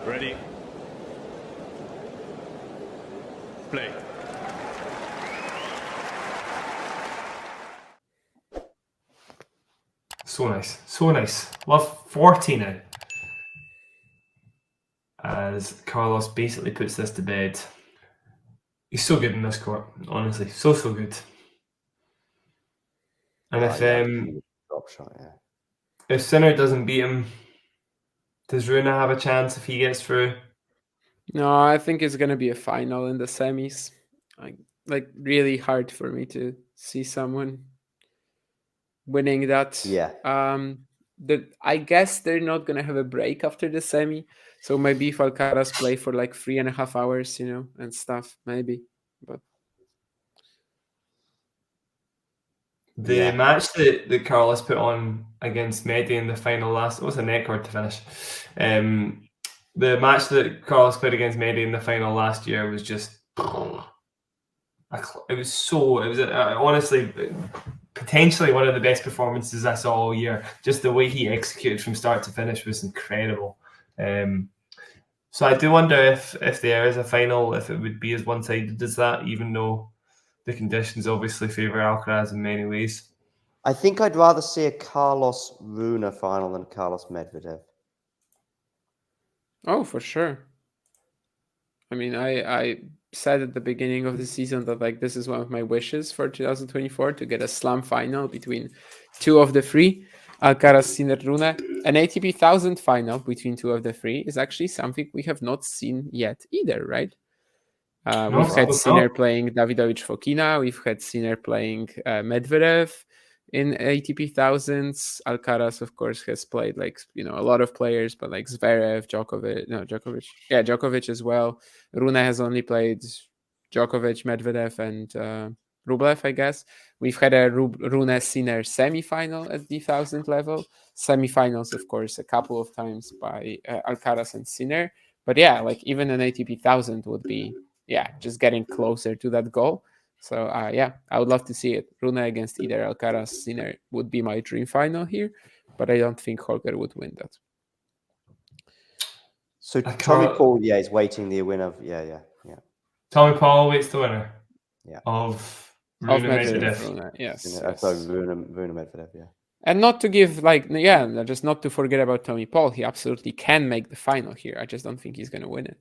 Ready. Play. So nice. So nice. Love 40 now. As Carlos basically puts this to bed. He's so good in this court, honestly. So good. And drop shot, yeah. if Sinner doesn't beat him, does Rune have a chance if he gets through? No, I think it's gonna be a final in the semis. Like really hard for me to see someone winning that. Yeah. I guess they're not gonna have a break after the semi, so maybe if Alcaraz play for like 3.5 hours, and stuff, maybe. But The match that Carlos put on against Medi in the final last... It was a neck cord to finish. The match that Carlos played against Medi in the final last year was just... It was honestly potentially one of the best performances I saw all year. Just the way he executed from start to finish was incredible. So I do wonder if there is a final, if it would be as one-sided as that, even though the conditions obviously favour Alcaraz in many ways. I think I'd rather see a Carlos Rune final than Carlos Medvedev. Oh, for sure. I mean, I said at the beginning of the season that like this is one of my wishes for 2024 to get a slam final between two of the three, Alcaraz, Sinner, Rune. An ATP 1000 final between two of the three is actually something we have not seen yet either, right? We've had Sinner playing Davidovich Fokina, we've had Sinner playing Medvedev in ATP thousands. Alcaraz, of course, has played like a lot of players, but like Zverev, Djokovic as well. Rune has only played Djokovic, Medvedev, and Rublev, I guess. We've had a Rune Sinner semi-final at the 1000 level. Semi-finals, of course, a couple of times by Alcaraz and Sinner. But yeah, like even an ATP 1000 would be just getting closer to that goal. So I would love to see it. Rune against either Alcaraz, Sinner would be my dream final here, but I don't think Holger would win that. So Tommy Paul, is waiting the winner. Yeah. Tommy Paul waits the winner. Yeah. Of Rune Medvedev. Rune, yes. Sorry, Rune Medvedev. Yeah. And not to give just not to forget about Tommy Paul. He absolutely can make the final here. I just don't think he's going to win it.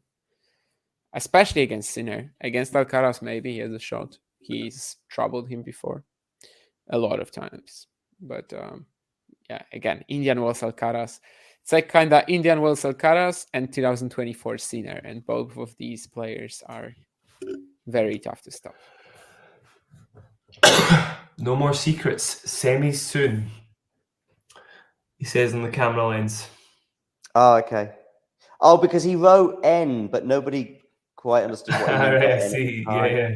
Especially against Sinner. Against Alcaraz, maybe he has a shot. He's troubled him before a lot of times. But again, Indian Wells Alcaraz. It's like kind of Indian Wells Alcaraz and 2024 Sinner. And both of these players are very tough to stop. No more secrets. Semis soon. He says on the camera lens. Oh, okay. Oh, because he wrote N, but nobody quite understood what he meant by N. See. Yeah.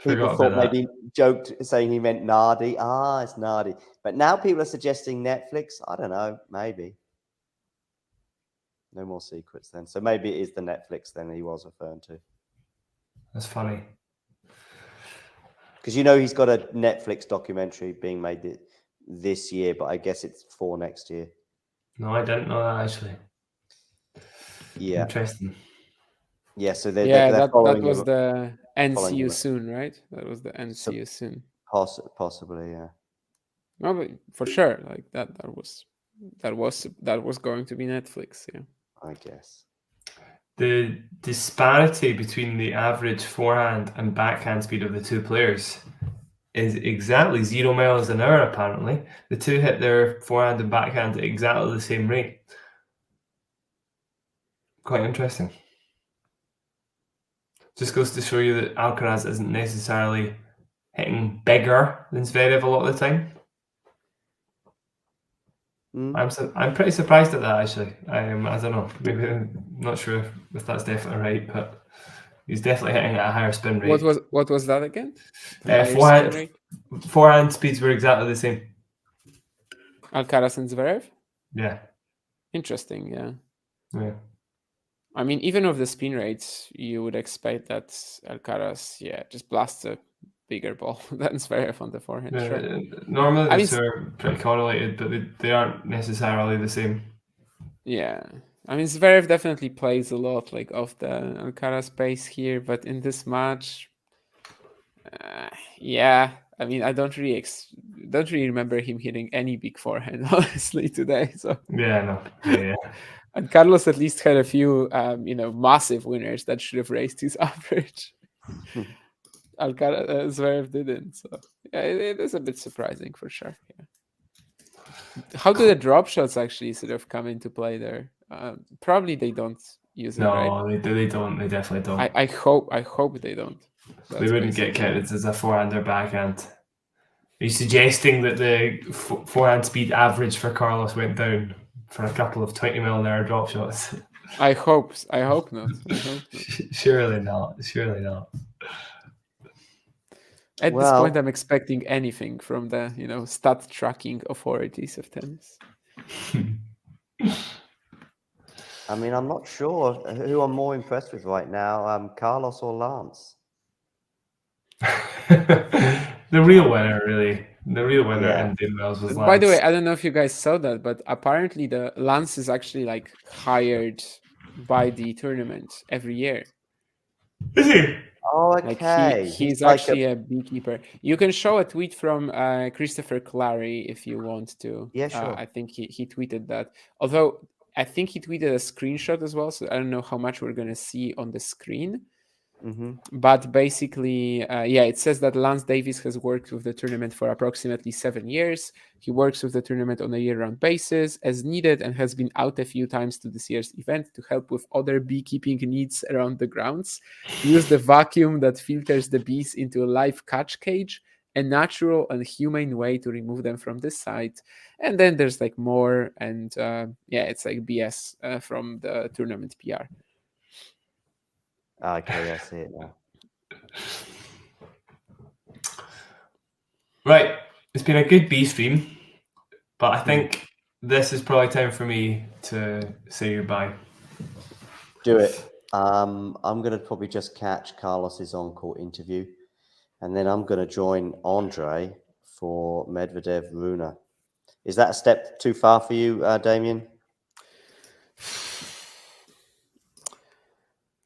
People thought maybe joked saying he meant Nardi. It's Nardi. But now people are suggesting Netflix. I don't know. Maybe. No more secrets then. So maybe it is the Netflix then he was referring to. That's funny. Because he's got a Netflix documentary being made this year, but I guess it's for next year. No, I didn't know that actually. Yeah. Interesting. Yeah, so that was the NCU soon, right? That was the NCU soon. Possibly, yeah. No, but for sure, like that was going to be Netflix, yeah. I guess. The disparity between the average forehand and backhand speed of the two players is exactly 0 miles an hour, apparently. The two hit their forehand and backhand at exactly the same rate. Quite interesting. Just goes to show you that Alcaraz isn't necessarily hitting bigger than Zverev a lot of the time. I'm pretty surprised at that, actually. I don't know. Maybe I'm not sure if that's definitely right, but he's definitely hitting at a higher spin rate. What was that again? Forehand speeds were exactly the same. Alcaraz and Zverev? Yeah. Interesting, yeah. Yeah. I mean, even with the spin rates, you would expect that Alcaraz, just blasts a bigger ball than Zverev on the forehand. Yeah, sure. Normally, they're pretty correlated, but they aren't necessarily the same. Yeah. I mean, Zverev definitely plays a lot like off the Alcaraz pace here, but in this match, yeah, I mean, I don't really remember him hitting any big forehand honestly today. So Yeah, no, yeah. and Carlos at least had a few, massive winners that should have raised his average. Alcaraz, Zverev didn't. So yeah, it is a bit surprising for sure. Yeah. How do the drop shots actually sort of come into play there? Probably they don't use it, right? No, they don't. They definitely don't. I hope they don't. They wouldn't get counted as a forehand or backhand. Are you suggesting that the forehand speed average for Carlos went down for a couple of 20-mile-an-hour drop shots? I hope not. I hope not. Surely not. Surely not. At this point, I'm expecting anything from the stat tracking authorities of tennis. I mean, I'm not sure who I'm more impressed with right now, Carlos or Lance. The real winner, really. The real winner in Indian Wells was Lance. By the way, I don't know if you guys saw that, but apparently the Lance is actually like hired by the tournament every year. Is he? Oh, okay. Like he's actually a beekeeper. You can show a tweet from Christopher Clary if you want to. Yeah, sure. I think he tweeted that. Although I think he tweeted a screenshot as well, so I don't know how much we're going to see on the screen. Mm-hmm. But basically, it says that Lance Davis has worked with the tournament for approximately 7 years. He works with the tournament on a year-round basis as needed and has been out a few times to this year's event to help with other beekeeping needs around the grounds. Use the vacuum that filters the bees into a live catch cage, a natural and humane way to remove them from the site. And then there's like more, and it's like BS from the tournament PR. Okay, I see it now. Right, it's been a good bee stream, but I think this is probably time for me to say goodbye. Do it. I'm going to probably just catch Carlos's on-court interview, and then I'm going to join Andre for Medvedev Rune. Is that a step too far for you, Damien?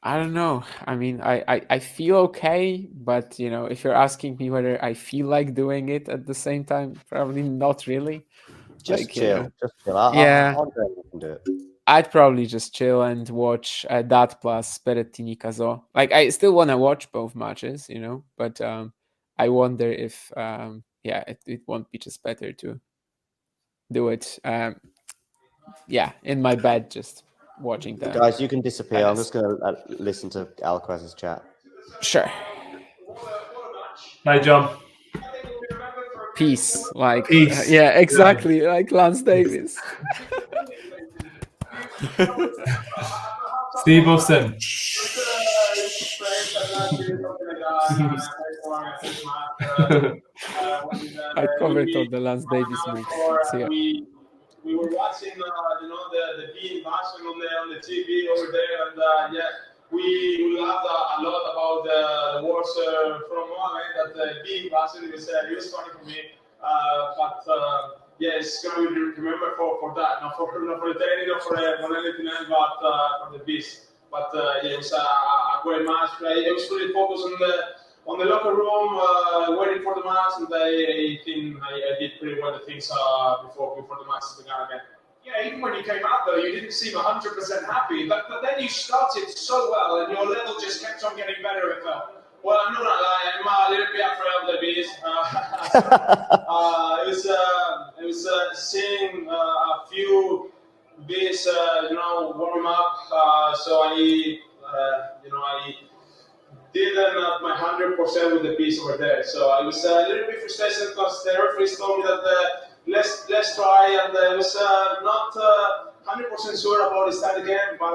I don't know. I mean, I feel okay, but if you're asking me whether I feel like doing it at the same time, probably not really. Just chill. Just chill. Andre can do it. I'd probably just chill and watch that plus Berrettini Cazò. Like, I still want to watch both matches, but I wonder if it won't be just better to do it in my bed, just watching that. Guys, you can disappear. I'm just going to listen to Alcaraz's chat. Sure. Hi, John. Peace. Like, Peace. Yeah, exactly. Like Lance Davis. Steve Wilson. I covered all the Lance Davis moves. We were watching, the being matching on the TV over there, and we laughed a lot about the words from Mohamed. That being matching it was funny for me, it's going to be remembered for that, not for the training, not for anything else, but for the beast. But it was a great match. It was really focused on the locker room, waiting for the match, and I think I did pretty well the things before the match began again. Yeah, even when you came out though, you didn't seem 100% happy. But then you started so well, and your level just kept on getting better. It felt. Well, I'm not gonna lie, I'm a little bit afraid of the bees. It was seeing a few bees, warm up. So I didn't have my 100% with the bees over there. So I was a little bit frustrated because the referees told me that let's try, and I was not 100% sure about the start again. But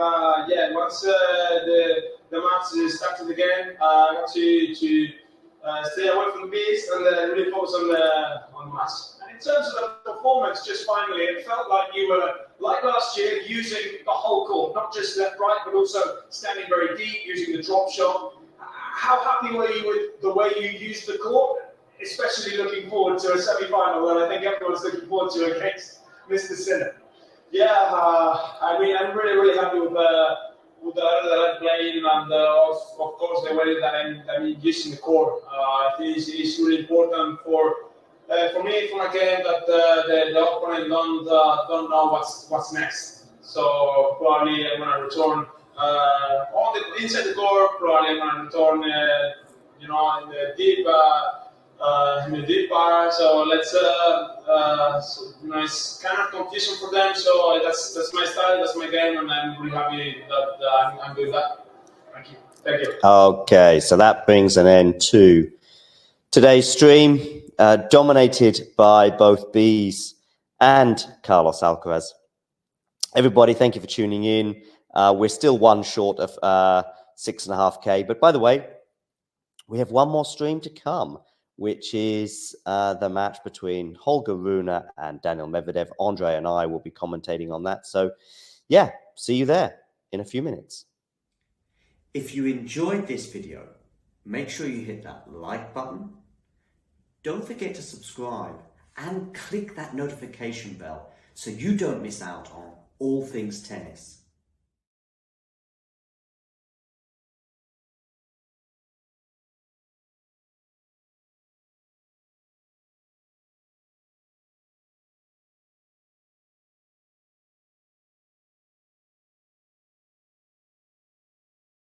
once the match started again, I got to stay away from the bees and really focus on the match. And in terms of the performance, just finally, it felt like you were, like last year, using the whole court, not just left, right, but also standing very deep, using the drop shot. How happy were you with the way you used the court, especially looking forward to a semi-final that I think everyone's looking forward to against Mr. Sinner? Yeah, I mean, I'm really happy with the level that I'm playing, and of course the way that I'm using the core. I think it's really important for me, for my game, that the opponent don't know what's next. So probably I'm gonna return on the inside the core. Probably I'm gonna return, in the deep. In the deep part, so it's kind of confusion for them. So that's my style, that's my game, and I'm really happy that I'm doing that. Thank you. Okay, so that brings an end to today's stream, dominated by both Bees and Carlos Alcaraz. Everybody, thank you for tuning in. We're still one short of 6.5K, but by the way, we have one more stream to come, which is the match between Holger Rune and Daniel Medvedev. Andre and I will be commentating on that. So, yeah, see you there in a few minutes. If you enjoyed this video, make sure you hit that like button. Don't forget to subscribe and click that notification bell so you don't miss out on all things tennis.